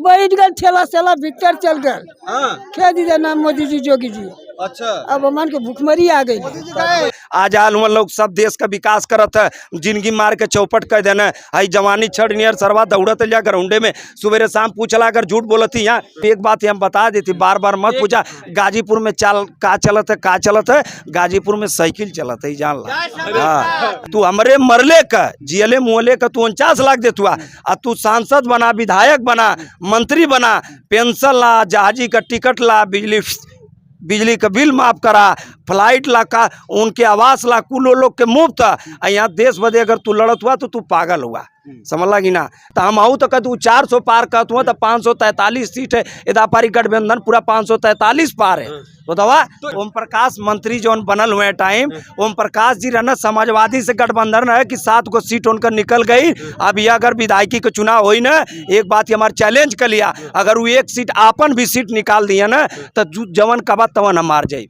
बैठ गए ठेला सेला बिककर चल गए। हाँ। क्या दीजिए नाम मोदी जी जोगी जी। अच्छा अब मन के भूखमरी आ गई। आज आल हम लोग सब देश का विकास करत है, जिंदगी मार के चौपट कर देना है। जवानी छड़ नियर सरवा दौड़त लिया ग्राउंडे में सुबह शाम पूछला अगर झूठ बोलती यहाँ एक बात हम बता देती, बार बार मत पूछा। गाजीपुर में चाल का चलत है गाजीपुर में साइकिल चलत है, जान ला। हाँ, तू हमरे मरले का जियले मुहले का तू 49 लाख दे तू तू सांसद बना, विधायक बना, मंत्री बना, पेंशन ला, जहाजी का टिकट ला, बिजली का बिल माफ करा, फ्लाइट ला का उनके आवास ला, कुल लोग के मुफ्त। यहाँ देश बदे अगर तू लड़त हुआ तो तू पागल हुआ, समझ लगी ना। तो हम आऊ तो कहतू 400 पार कहत हुआ तो 543 सीट है, इदापारी गठबंधन पूरा 543 पार है। तो दवा ओम प्रकाश मंत्री जो बनल हुए टाइम, ओम प्रकाश जी रहना समाजवादी से गठबंधन है कि 7 गो सीट उनकर निकल गई। अब ये अगर विधायकी का चुनाव हुई ना, एक बात हमारे चैलेंज कर लिया, अगर वो एक सीट आपन भी सीट निकाल दिया ना तो जवन कबा तवन हम मार जाये।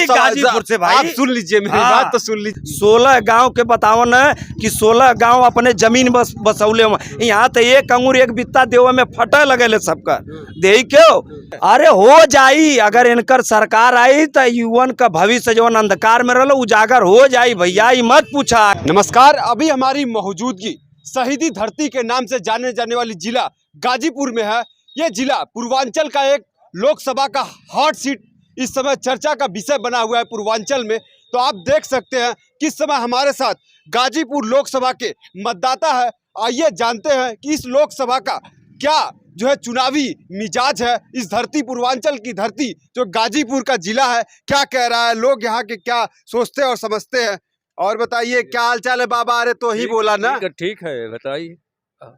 गाजीपुर से भाई आप सुन लीजिए मेरी बात तो सुन लीजिए। 16 गांव के बताओ न कि 16 गांव अपने जमीन बसौले यहाँ तो एक अंगूर एक बित्ता देवे में फटे लगे सबका दे क्यों। अरे हो जाई, अगर इनकर सरकार आई तो युवन का भविष्य जो अंधकार में रहो उजागर हो जाई भैया, मत पूछा। नमस्कार, अभी हमारी मौजूदगी शहीदी धरती के नाम से जाने जाने वाली जिला गाजीपुर में है। ये जिला पूर्वांचल का एक लोकसभा का हॉट सीट इस समय चर्चा का विषय बना हुआ है पूर्वांचल में। तो आप देख सकते हैं कि इस समय हमारे साथ गाजीपुर लोकसभा के मतदाता है। आइए जानते हैं कि इस लोकसभा का क्या जो है चुनावी मिजाज है। इस धरती पूर्वांचल की धरती जो गाजीपुर का जिला है क्या कह रहा है, लोग यहाँ के क्या सोचते और समझते हैं। और बताइए क्या हाल चाल है बाबा? अरे तो ही बोला ना। ठीक है बताइए।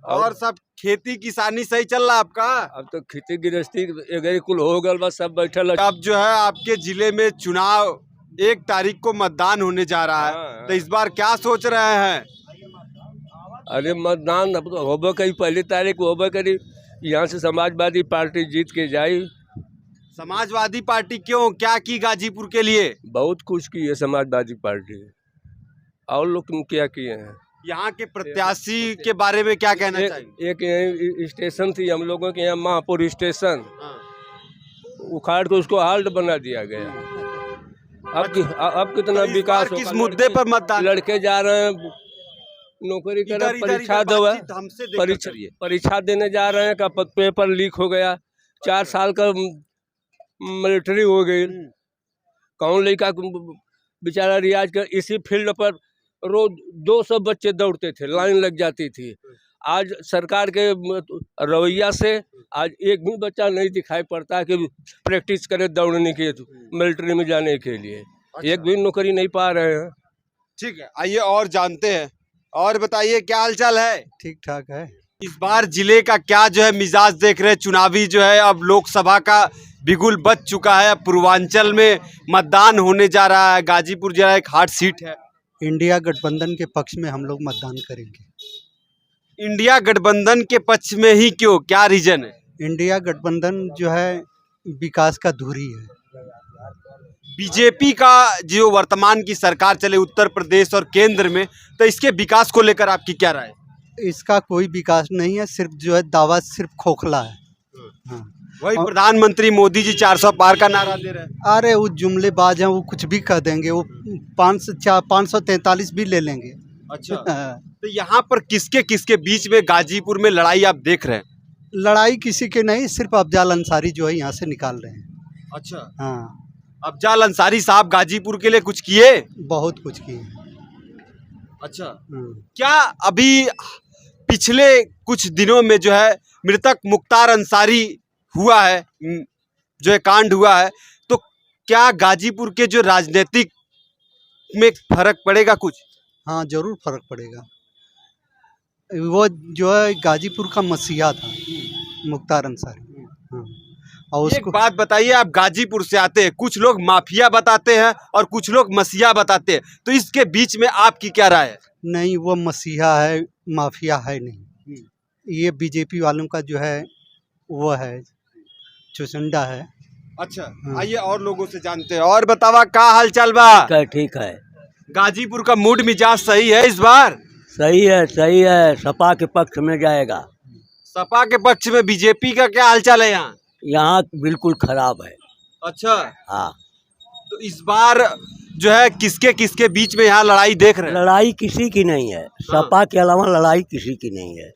और सब खेती किसानी सही चल रहा है आपका? अब तो खेती गृहस्थी एगरी कुल हो गल बस, सब बैठल। अब जो है आपके जिले में चुनाव 1 तारीख को मतदान होने जा रहा है, तो इस बार क्या सोच रहे हैं? अरे मतदान अब तो होबे करी, 1 तारीख को होबे करी। यहाँ से समाजवादी पार्टी जीत के जाई। समाजवादी पार्टी क्यों, क्या की गाजीपुर के लिए? बहुत कुछ की है समाजवादी पार्टी, और लोग क्या किए हैं। यहाँ के प्रत्याशी के बारे में क्या कहना चाहिए? एक स्टेशन थी हम लोगों के यहाँ, महापुर स्टेशन, उखाड़ के उसको हाल्ट बना दिया गया। अब कितना विकास, किस मुद्दे पर मतदान? लड़के जा रहे हैं नौकरी कर, परीक्षा दो, परीक्षा देने जा रहे हैं का पेपर लीक हो गया, 4 साल का मिलिट्री हो गई। कौन लड़का बेचारा रियाज कर इसी फील्ड पर रोज 200 बच्चे दौड़ते थे, लाइन लग जाती थी। आज सरकार के रवैया से आज एक भी बच्चा नहीं दिखाई पड़ता कि प्रैक्टिस करे दौड़ने के, मिलिट्री में जाने के लिए। अच्छा। एक भी नौकरी नहीं पा रहे हैं। ठीक है, आइए और जानते हैं। और बताइए क्या हाल चाल है? ठीक ठाक है। इस बार जिले का क्या जो है मिजाज देख रहे हैं? चुनावी जो है अब लोकसभा का बिगुल बज चुका है, पूर्वांचल में मतदान होने जा रहा है। गाजीपुर जिला एक हॉट सीट है। इंडिया गठबंधन के पक्ष में हम लोग मतदान करेंगे। इंडिया गठबंधन के पक्ष में ही क्यों, क्या रीजन है? इंडिया गठबंधन जो है विकास का धुरी है। बीजेपी का जो वर्तमान की सरकार चले उत्तर प्रदेश और केंद्र में, तो इसके विकास को लेकर आपकी क्या राय है? इसका कोई विकास नहीं है, सिर्फ जो है दावा सिर्फ खोखला है। हाँ। वही प्रधानमंत्री मोदी जी 400 पार का नारा दे रहे हैं। अरे वो जुमलेबाज हैं, वो कुछ भी कह देंगे, वो 543 भी ले लेंगे। अच्छा। तो यहाँ पर किसके किसके बीच में गाजीपुर में लड़ाई आप देख रहे हैं? लड़ाई किसी के नहीं, सिर्फ अफजाल अंसारी जो है यहाँ से निकाल रहे हैं। अच्छा। हाँ, अफजाल अंसारी साहब गाजीपुर के लिए कुछ किए? बहुत कुछ किए। अच्छा। क्या अभी पिछले कुछ दिनों में जो है मृतक मुख्तार अंसारी हुआ है, जो है कांड हुआ है, तो क्या गाजीपुर के जो राजनीतिक में फर्क पड़ेगा कुछ? हाँ जरूर फर्क पड़ेगा। वो जो है गाजीपुर का मसीहा था मुख्तार अंसारी। हाँ। और उसको एक बात बताइए, आप गाजीपुर से आते हैं, कुछ लोग माफिया बताते हैं और कुछ लोग मसीहा बताते हैं, तो इसके बीच में आपकी क्या राय है? नहीं, वो मसीहा है, माफिया है नहीं। ये बीजेपी वालों का जो है वो है चुसंडा है। अच्छा। आइए और लोगों से जानते हैं। और बतावा का हाल चाल बा? ठीक है। गाजीपुर का मूड मिजाज सही है इस बार? सही है, सही है। सपा के पक्ष में जाएगा। सपा के पक्ष में बीजेपी का क्या हालचाल है यहाँ? यहाँ बिल्कुल खराब है। अच्छा, हाँ, तो इस बार जो है किसके किसके बीच में यहाँ लड़ाई देख रहे हैं? लड़ाई किसी की नहीं है, सपा के अलावा लड़ाई किसी की नहीं है।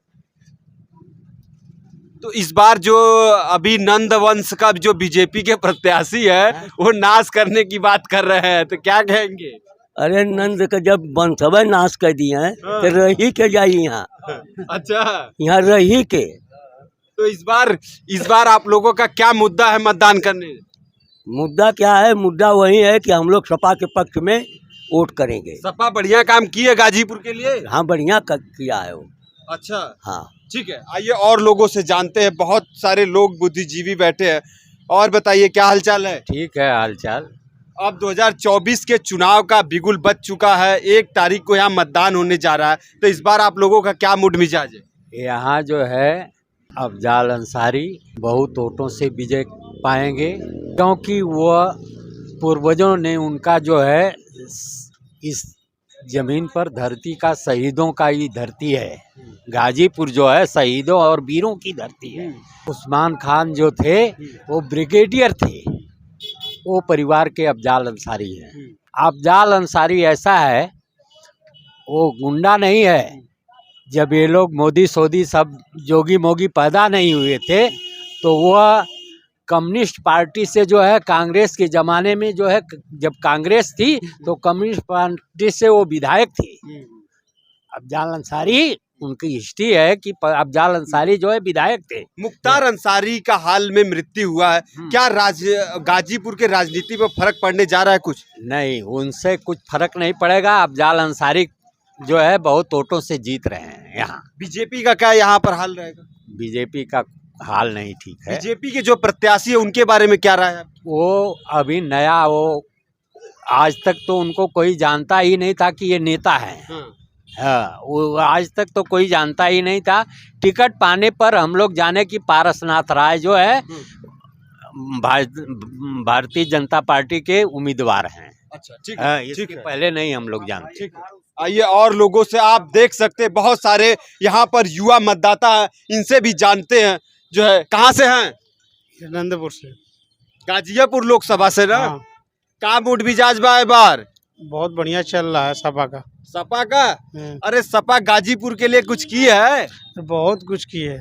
तो इस बार जो अभी नंद वंश का जो बीजेपी के प्रत्याशी है वो नाश करने की बात कर रहे हैं, तो क्या कहेंगे? अरे नंद का जब बंसवे नाश कर दिए हैं तो रही के जाई यहाँ, अच्छा, यहाँ रही के। तो इस बार आप लोगों का क्या मुद्दा है मतदान करने? मुद्दा क्या है? मुद्दा वही है कि हम लोग सपा के पक्ष में वोट करेंगे। सपा बढ़िया काम की है गाजीपुर के लिए? हाँ, बढ़िया किया है वो। अच्छा, हाँ, ठीक है, आइए और लोगों से जानते हैं। बहुत सारे लोग बुद्धिजीवी बैठे हैं। और बताइए क्या हालचाल है? ठीक है हालचाल। अब 2024 के चुनाव का बिगुल बज चुका है, 1 तारीख को यहाँ मतदान होने जा रहा है, तो इस बार आप लोगों का क्या मूड मिजाज है? यहाँ जो है अफजाल अंसारी बहुत वोटों से विजय पाएंगे, क्योंकि वह पूर्वजों ने उनका जो है इस जमीन पर धरती का शहीदों का ही धरती है। गाजीपुर जो है शहीदों और वीरों की धरती है। उस्मान खान जो थे वो ब्रिगेडियर थे, वो परिवार के अफजाल अंसारी हैं। अफजाल अंसारी ऐसा है, वो गुंडा नहीं है। जब ये लोग मोदी सोदी सब जोगी मोगी पैदा नहीं हुए थे तो वह कम्युनिस्ट पार्टी से जो है कांग्रेस के ज़माने में जो है, जब कांग्रेस थी तो कम्युनिस्ट पार्टी से वो विधायक थे। अफजाल अंसारी, उनकी हिस्ट्री है कि अफजाल अंसारी जो है विधायक थे। मुख्तार अंसारी का हाल में मृत्यु हुआ है, क्या गाजीपुर के राजनीति में फर्क पड़ने जा रहा है कुछ? नहीं, उनसे कुछ फर्क नहीं पड़ेगा। अफजाल अंसारी जो है बहुत वोटों से जीत रहे हैं यहाँ। बीजेपी का क्या यहाँ पर हाल रहेगा? बीजेपी का हाल नहीं ठीक है। बीजेपी के जो प्रत्याशी है उनके बारे में क्या राय है? वो अभी नया, वो आज तक तो उनको कोई जानता ही नहीं था कि ये नेता है। हाँ, वो आज तक तो कोई जानता ही नहीं था। टिकट पाने पर हम लोग जाने कि पारसनाथ राय जो है भारतीय जनता पार्टी के उम्मीदवार हैं। अच्छा, ठीक है, है, इसके पहले नहीं हम लोग जानते। ठीक है, आइए और लोगों से आप देख सकते हैं, बहुत सारे यहाँ पर युवा मतदाता हैं, इनसे भी जानते हैं। जो है कहाँ से हैं? नंदपुर से। गाजियापुर लोकसभा से ना? हाँ। का मूड मिजाज बा इस बार? बहुत बढ़िया चल रहा है सपा का। सपा का? अरे सपा गाजीपुर के लिए कुछ की है? बहुत कुछ की है।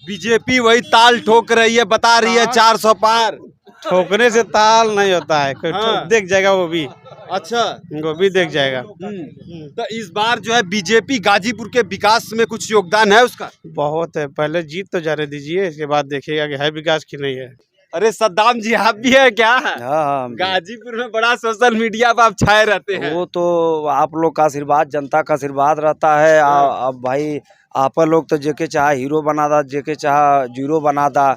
बीजेपी वही ताल ठोक रही है, बता रही है 400 पार। ठोकने से ताल नहीं होता है, कोई देख जाएगा वो भी। अच्छा, वो भी देख जाएगा। तो इस बार जो है बीजेपी गाजीपुर के विकास में कुछ योगदान है उसका? बहुत है, पहले जीत तो जाने दीजिए, इसके बाद देखिएगा कि है विकास की नहीं है। अरे सद्दाम जी आप भी है क्या? हाँ, गाजीपुर में बड़ा सोशल मीडिया पर आप छाए रहते हैं। वो तो आप लोग का आशीर्वाद, जनता का आशीर्वाद रहता है। अब भाई आप लोग तो जेके चाह हीरो बना दा, जेके चाह जीरो बना दा।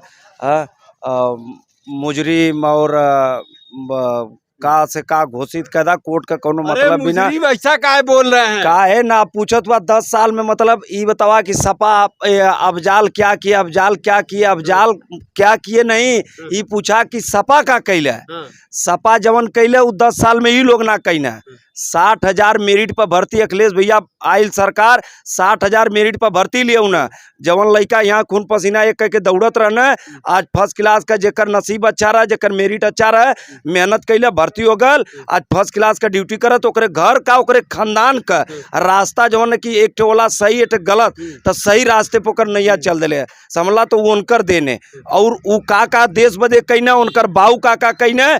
मुजरिम और का से का घोषित कर दा, कोर्ट का कोनो मतलब बिना। ऐसा काहे बोल रहे हैं? का है ना पूछत हुआ 10 साल में, मतलब ये बतावा कि सपा अफजाल क्या किया, अफजाल क्या किया, अफजाल क्या किए नहीं, ये पूछा कि सपा का कैले। सपा जवन कैले वो 10 साल में ही लोग ना कैना। 60,000 मेरिट पर भर्ती अखिलेश भैया आयल सरकार 60,000 मेरिट पर भर्ती लिया ना। जवन लड़का यहाँ खून पसीना एक करके दौड़त रहना, आज फर्स्ट क्लास का जेकर नसीब अच्छा रहा, जेकर मेरिट अच्छा रहा, मेहनत कैले भर्ती हो गल, आज फर्स्ट क्लास का ड्यूटी करत, ओकरे घर का ओकरे खानदान का रास्ता जवन कि एक वाला सही एक गलत, तो सही रास्ते पर ओकर नैया चल दिले समझला। तो वो उनकर देने और उ का देश बदे कहना, उनकर बाऊ का कहना,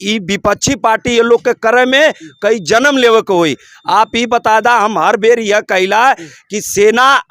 ई विपक्षी पार्टी ये लोग के करे में कई जन्म लेवे के हुई। आप ही बता दा, हम हर बेर यह कहला कि सेना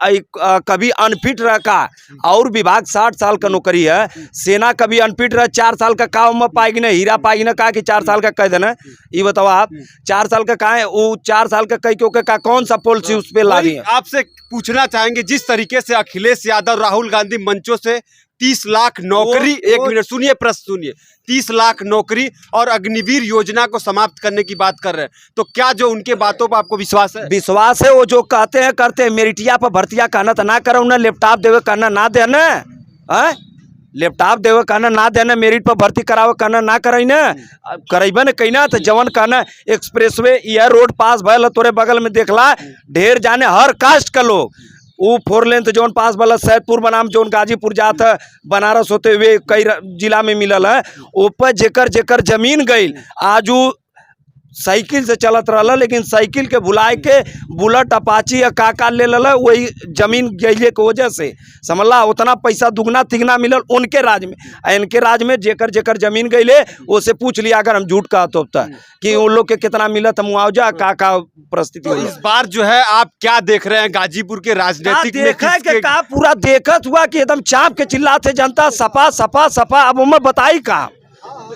कभी अनफिट रखा और विभाग 60 साल का नौकरी है, सेना कभी अनफिट रहा 4 साल का काम में पाएगी ना, हीरा पाएगी ना, कहा कि 4 साल का कह देना। ये बताओ आप 4 साल का कहा है, वो 4 साल का कह के का कौन सा पॉलिसी उस पर ला दी है? आपसे पूछना चाहेंगे, जिस तरीके से अखिलेश यादव राहुल गांधी मंचों से 30 लाख नौकरी, एक मिनट सुनिए, प्रश्न सुनिए, 30 लाख नौकरी और अग्निवीर योजना को समाप्त करने की बात कर रहे हैं, तो क्या जो उनके बातों पर आपको विश्वास है? विश्वास है, वो जो कहते हैं करते हैं। मेरिटिया पर भर्तियां कहना तो ना करो ना, लैपटॉप देवे कहना ना देना, लैपटॉप देवे कहना ना देना, मेरिट पर भर्ती करावे कहना ना करे ना, करेबे न कहना। तो जवन कहना एक्सप्रेसवे यह रोड पास भयल तोरे बगल में देखला, ढेर जाने हर कास्ट का लोग वो 4 लेन जोन पास वाला सैदपुर बनाम जोन गाजीपुर जात है बनारस होते हुए कई जिला में मिलल है। ऊपर जेकर जेकर जमीन गई आज उ साइकिल से चलत रहा, लेकिन साइकिल के भुलाए के बुलेट अपाची या का ले लल, वही जमीन गइले के वजह से समझला उतना पैसा दुगना तिगना मिलल उनके राज में। इनके राज में जेकर जेकर जमीन गइले उससे पूछ लिया अगर हम झूठ कहते होता कि उन लोग के कितना मिलत मुआवजा का परिस्थिति। तो इस बार जो है आप क्या देख रहे हैं गाजीपुर के राजनीतिक में देखा के का पूरा देखत हुआ कि एकदम चाप के चिल्लाते जनता सपा सपा सपा। अब मैं बताई का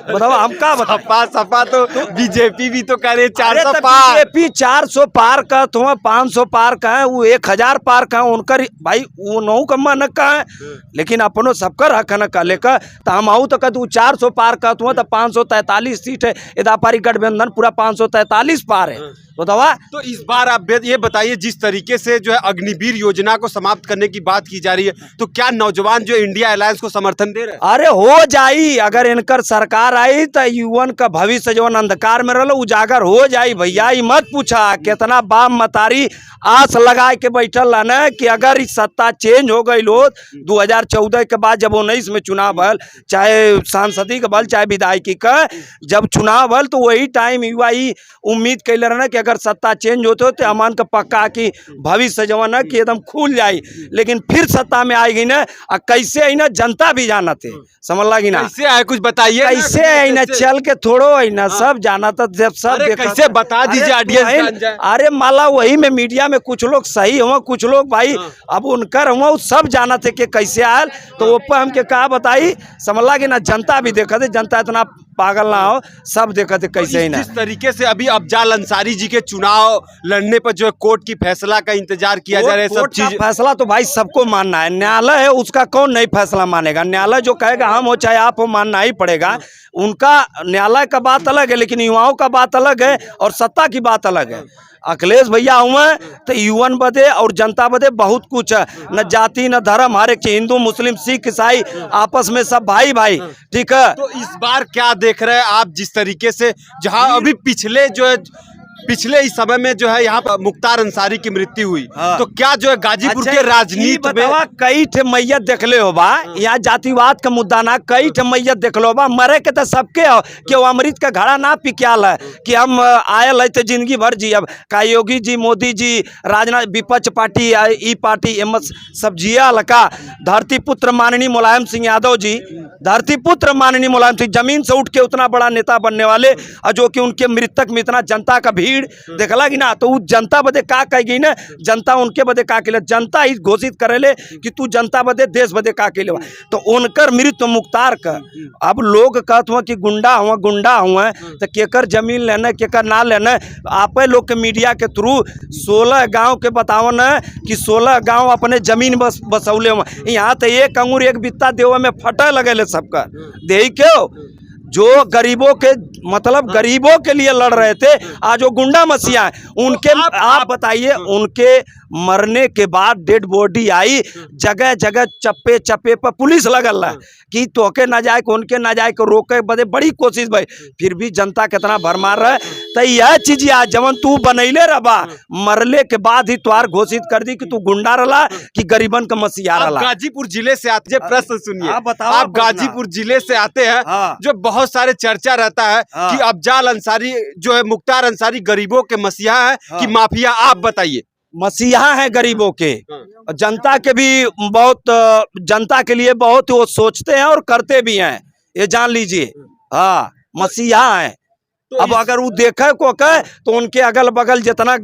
बताओ हम का सपा सपा तो बीजेपी भी तो करे 400 पार, बीजेपी 400 पार का तो 500 पार का है, वो 1000 पार का है उनकर भाई वो नौ का मन का है, लेकिन अपनो सबकर हक न का लेकर तो हम आऊ तो कहते 400 पार का तो 543 सीट है, इदापारी गठबंधन पूरा 543 पार है। बतावा तो इस बार आप ये बताइए जिस तरीके से जो है अग्निवीर योजना को समाप्त करने की बात की जा रही है, तो क्या नौजवान जो इंडिया अलायंस को समर्थन दे रहे हैं? अरे हो जाई, अगर इनकर सरकार आई तो युवन का भविष्य जो अंधकार में रहा उजागर हो जाई भैया। मत पूछा कितना बाप मतारी आस लगा के बैठल न कि अगर इस सत्ता चेंज हो गई लो 2014 के बाद जब 19 में चुनाव भल, चाहे सांसदी का भल चाहे विधायकी का जब चुनाव भल, तो वही टाइम युवा उम्मीद कैले रहना कि अगर सत्ता चेंज होते तो अमान का पक्का कि भविष्य जो है कि एकदम खुल जाए, लेकिन फिर सत्ता में आएगी ना कैसे आई ना जनता भी जाना थे समझ लगी ना कैसे आए कुछ बताइए कैसे आई ना चल के थोड़ो आई ना सब जाना था जब सब कैसे बता दीजिए ऑडियंस। अरे माला वही में मीडिया में कुछ लोग सही हुआ कुछ लोग भाई अब उनकर हुआ सब जाना थे कि कैसे आयल, तो ऊपर हमके कहा बताई समझ लगी ना जनता भी देखा थे, जनता इतना पागल ना हो सब देखा थे कैसे ही ना। जिस तरीके से अभी अफजाल अंसारी जी के चुनाव लड़ने पर जो है कोर्ट की फैसला का इंतजार किया जा रहा है, सब चीज फैसला तो भाई सबको मानना है, न्यायालय है उसका कौन नहीं फैसला मानेगा, न्यायालय जो कहेगा हम हो चाहे आप हो मानना ही पड़ेगा। उनका न्यायालय का बात अलग है, लेकिन युवाओं का बात अलग है और सत्ता की बात अलग है। अखिलेश भैया हुआ तो युवन बदे और जनता बदे बहुत कुछ है, न जाति न धर्म, हर एक हिंदू मुस्लिम सिख ईसाई आपस में सब भाई भाई, ठीक है। तो इस बार क्या देख रहे हैं आप जिस तरीके से जहां अभी पिछले इस समय में जो है यहाँ पर मुख्तार अंसारी की मृत्यु हुई, तो क्या जो है गाजीपुर के राजनीति में कई ठे मैयत देख ले हो बा, यहाँ जातिवाद का मुद्दा ना कई ठे मैयत देख लो बा, मरे के तो सबके हो कि वो अमृत का घड़ा ना पिक्याल है कि हम आयल है तो जिंदगी भर जी। अब का योगी जी मोदी जी राजनाथ विपक्ष पार्टी ई पार्टी एमएस सब जिया लका धरती पुत्र माननीय मुलायम सिंह यादव जी, धरती पुत्र माननीय मुलायम सिंह जमीन से उठ के उतना बड़ा नेता बनने वाले, और जो कि उनके मृतक में इतना जनता का भीड़ देखला कि ना, तो वो जनता बदे का कहेगी ना, जनता उनके बदे का के लिए जनता ही घोषित करेले कि तू जनता बदे देश बदे का के लिए, तो उनकर मृत्यु मुख्तार का अब लोग कहते हुआ कि गुंडा हुआ तो केकर जमीन लेना केकर ना लेना, आप लोग के मीडिया के थ्रू 16 गांव के बताओ ना कि 16 गांव अपने जमीन बसौले हुआ, यहाँ तो एक अंगूर एक बित्ता देवे में फटे लगे सबका दे क्यों, जो गरीबों के मतलब गरीबों के लिए लड़ रहे थे आज वो गुंडा मसीहा है उनके। आप बताइए उनके मरने के बाद डेड बॉडी आई, जगह जगह चप्पे चप्पे पर पुलिस लगल है कि तोके ना जाए उनके ना जाए को रोके बदे बड़ी कोशिश भाई, फिर भी जनता कितना भरमार रहे। तो यह चीज आज जवन तू बनैले रहा मरले के बाद ही तुहार घोषित कर दी कि तू गुंडा रहा कि गरीबन का मसीहा रहा। गाजीपुर जिले से आते प्रश्न सुनिए, आप गाजीपुर जिले से आते हैं, जो बहुत सारे चर्चा रहता है कि अफजाल अंसारी जो है मुख्तार अंसारी गरीबों के मसीहा है कि माफिया, आप बताइए। मसीहा है गरीबों के, जनता के भी बहुत, जनता के लिए बहुत वो सोचते हैं और करते भी हैं, ये जान लीजिए। हाँ मसीहा है। तो अब अगर वो देखे को कहे तो उनके अगल बगल जितना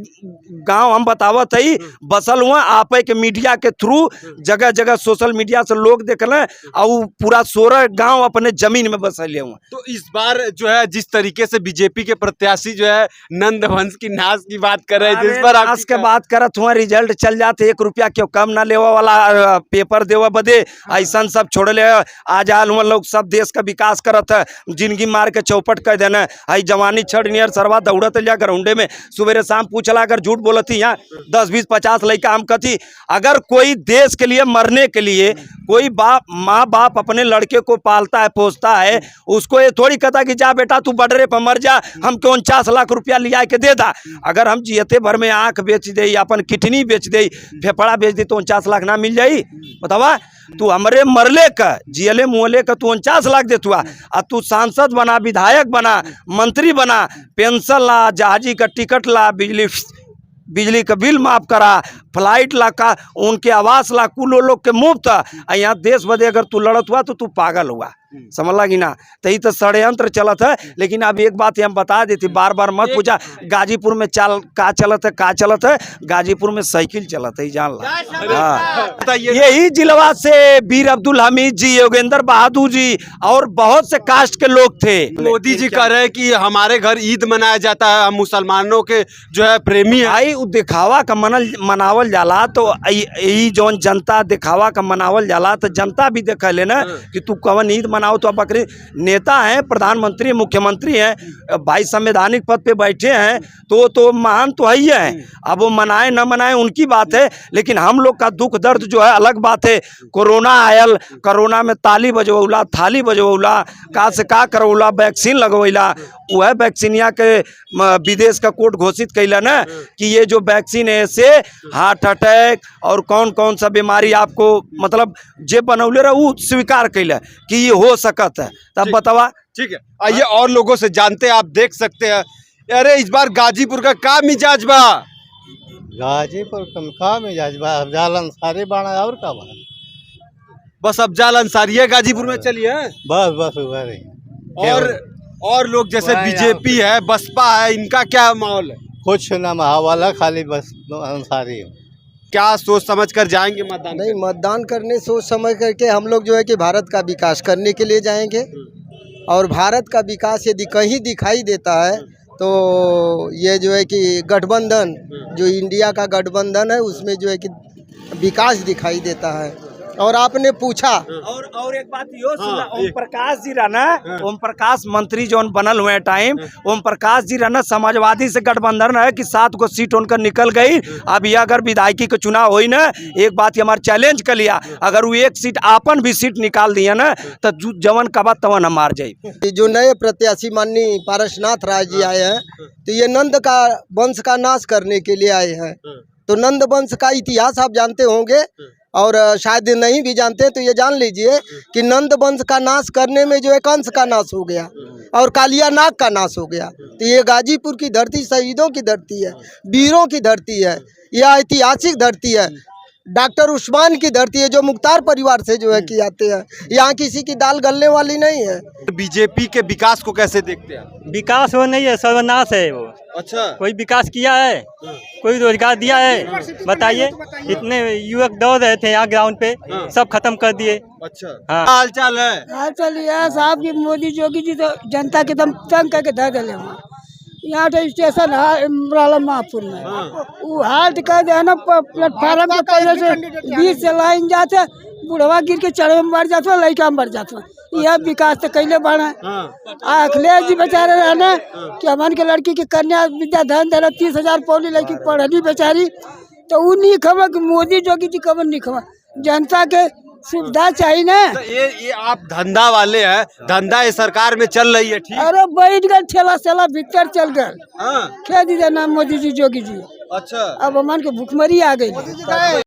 गांव हम बतावत है बसल हुआ आप के मीडिया के थ्रू जगह जगह सोशल मीडिया से लोग देख लें और वो पूरा 16 गांव अपने जमीन में बसले हुए। तो इस बार जो है जिस तरीके से बीजेपी के प्रत्याशी जो है नंदवंश की नाश की बात कर रहे हैं, जिस पर नाश के बात करत हुआ रिजल्ट चल जाते 1 रुपया क्यों कम ना लेवा वाला पेपर देवा बदे ऐसा सब छोड़ ले आज आल हुआ लोग सब देश का विकास करत है, जिंदगी मार के चौपट कर देना है जवानी छड़ नियर सरवा दौड़त लिया ग्राउंडे में सुबह शाम पूछला अगर झूठ बोलती यहाँ 10-20-50 लड़का हम कथी। अगर कोई देश के लिए मरने के लिए कोई माँ बाप अपने लड़के को पालता है पोसता है, उसको ये थोड़ी कहता कि जा बेटा तू बडरे पर मर जा, हम 49 लाख रुपया लिया के दे दा। अगर हम जियते भर में आँख बेच दे, अपन किडनी बेच दे, फेफड़ा बेच दे तो 49 लाख ना मिल जाई? बतावा तू हमरे मरले का जियले मुहले का तू 49 लाख दे तुआ, आ तू सांसद बना, विधायक बना, मंत्री बना, पेंशन ला, जहाजी का टिकट ला, बिजली का बिल माफ करा, फ्लाइट ला का उनके आवास ला, कुल लोग के मुफ्त। यहाँ देश बदे अगर तू लड़त हुआ तो तू पागल हुआ, समझ लगी ना? तो ये तो षड्यंत्र चलत है। लेकिन अब एक बात हम बता देती, बार बार मत पूछा गाजीपुर में का चलत है, गाजीपुर में साइकिल चलत है, जान ला। हाँ। यही जिलवा से वीर अब्दुल हमीद जी, योगेंद्र बहादुर जी और बहुत से कास्ट के लोग थे। मोदी जी कह रहे हैं कि हमारे घर ईद मनाया जाता है, हम मुसलमानों के जो है प्रेमी है। भाई दिखावा का मनावल जाला तो यही जौन जनता दिखावा का मनावल जाला तो जनता भी देख लेना कि तू कवन ईद मनाओ। तो बकरी नेता हैं, प्रधानमंत्री, मुख्यमंत्री हैं, भाई संवैधानिक पद पे बैठे हैं तो महान तो है ही है। अब वो मनाए न मनाए उनकी बात है, लेकिन हम लोग का दुख दर्द जो है अलग बात है। कोरोना आयल, कोरोना में ताली बजवौला, थाली बजवौला, का से का करौला, वैक्सीन लगवैला, वह वैक्सीनिया के विदेश का कोर्ट घोषित कैला ना कि ये जो वैक्सीन है इससे हार्ट अटैक और कौन कौन सा बीमारी आपको मतलब जे बनौले रहा वो स्वीकार कैला कि ये हो सकत है। तब बतावा। ठीक है, आइए और लोगों से जानते हैं। आप देख सकते हैं, अरे इस बार गाजीपुर का मिजाज बा? गाजीपुर का मिजाज बा, अफजाल अंसारी बाणा और का बा? बस अफजाल अंसारी है गाजीपुर में चली है, बस उधर ही। और लोग जैसे बीजेपी है, बसपा है, इनका क्या माहौल है? कुछ ना माहौल, खाली बस अंसारी। क्या सोच समझ कर जाएंगे मतदान? नहीं, मतदान करने सोच समझ करके हम लोग जो है कि भारत का विकास करने के लिए जाएंगे। और भारत का विकास यदि कहीं दिखाई देता है तो ये जो है कि गठबंधन, जो इंडिया का गठबंधन है, उसमें जो है कि विकास दिखाई देता है। और आपने पूछा और एक बात यो सुना, ओम प्रकाश जी रहना, ओम प्रकाश मंत्री जो बनल हुए टाइम, ओम प्रकाश जी रहना समाजवादी से गठबंधन है कि 7 को सीट उनका निकल गई। अब ये अगर विधायकी का चुनाव हुई ना, एक बात हमारे चैलेंज कर लिया, अगर वो एक सीट आपन भी सीट निकाल दिया ना तो जवन का बात तवन हम मार जाये। जो नए प्रत्याशी माननीय पारसनाथ राय जी आए हैं तो ये नंद का वंश का नाश करने के लिए आए हैं। तो नंद वंश का इतिहास आप जानते होंगे, और शायद नहीं भी जानते तो ये जान लीजिए कि नंद वंश का नाश करने में जो है कंस का नाश हो गया और कालिया नाग का नाश हो गया। तो ये गाजीपुर की धरती शहीदों की धरती है, वीरों की धरती है, यह ऐतिहासिक धरती है, डॉक्टर उस्मान की धरती है, जो मुख्तार परिवार से जो है कि आते हैं। यहाँ किसी की दाल गलने वाली नहीं है। बीजेपी के विकास को कैसे देखते हैं? विकास वो नहीं है, सर्वनाश है वो। अच्छा, कोई कोई विकास किया है? कोई रोजगार दिया है? बताइए। इतने युवक दौड़ रहे थे यहाँ ग्राउंड पे, सब खत्म कर दिए। अच्छा, हाँ। हाल चाल है? हाल चल यह साहब की मोदी योगी जी तो जनता के दम तंग करके धर दिले हुआ। यहाँ तो स्टेशन है महापुर में, वो हाल्ट कर दे ना प्लेटफार्म के पहले से 20 से लाइन जाते, बुढ़वा गिर के चढ़े में मर जाता, लड़का मर जाता। यह विकास तो कैले बढ़ा। अखिलेश जी बेचारे रहने कि हमारे के लड़की की कन्या विद्याधन दे 30,000 पौली लड़की पढ़ली बेचारी, तो वो नहीं खबर कि मोदी योगी जी खबर नहीं खबर। जनता के सुविधा चाहिए ना। तो ये आप धंधा वाले हैं, धंधा ये सरकार में चल रही है, ठीक? अरे बैठ गए ठेला सेला भीतर चल गए, क्या दीजिए नाम मोदी जी योगी जी। अच्छा, अब हमारे के भूखमरी आ गई।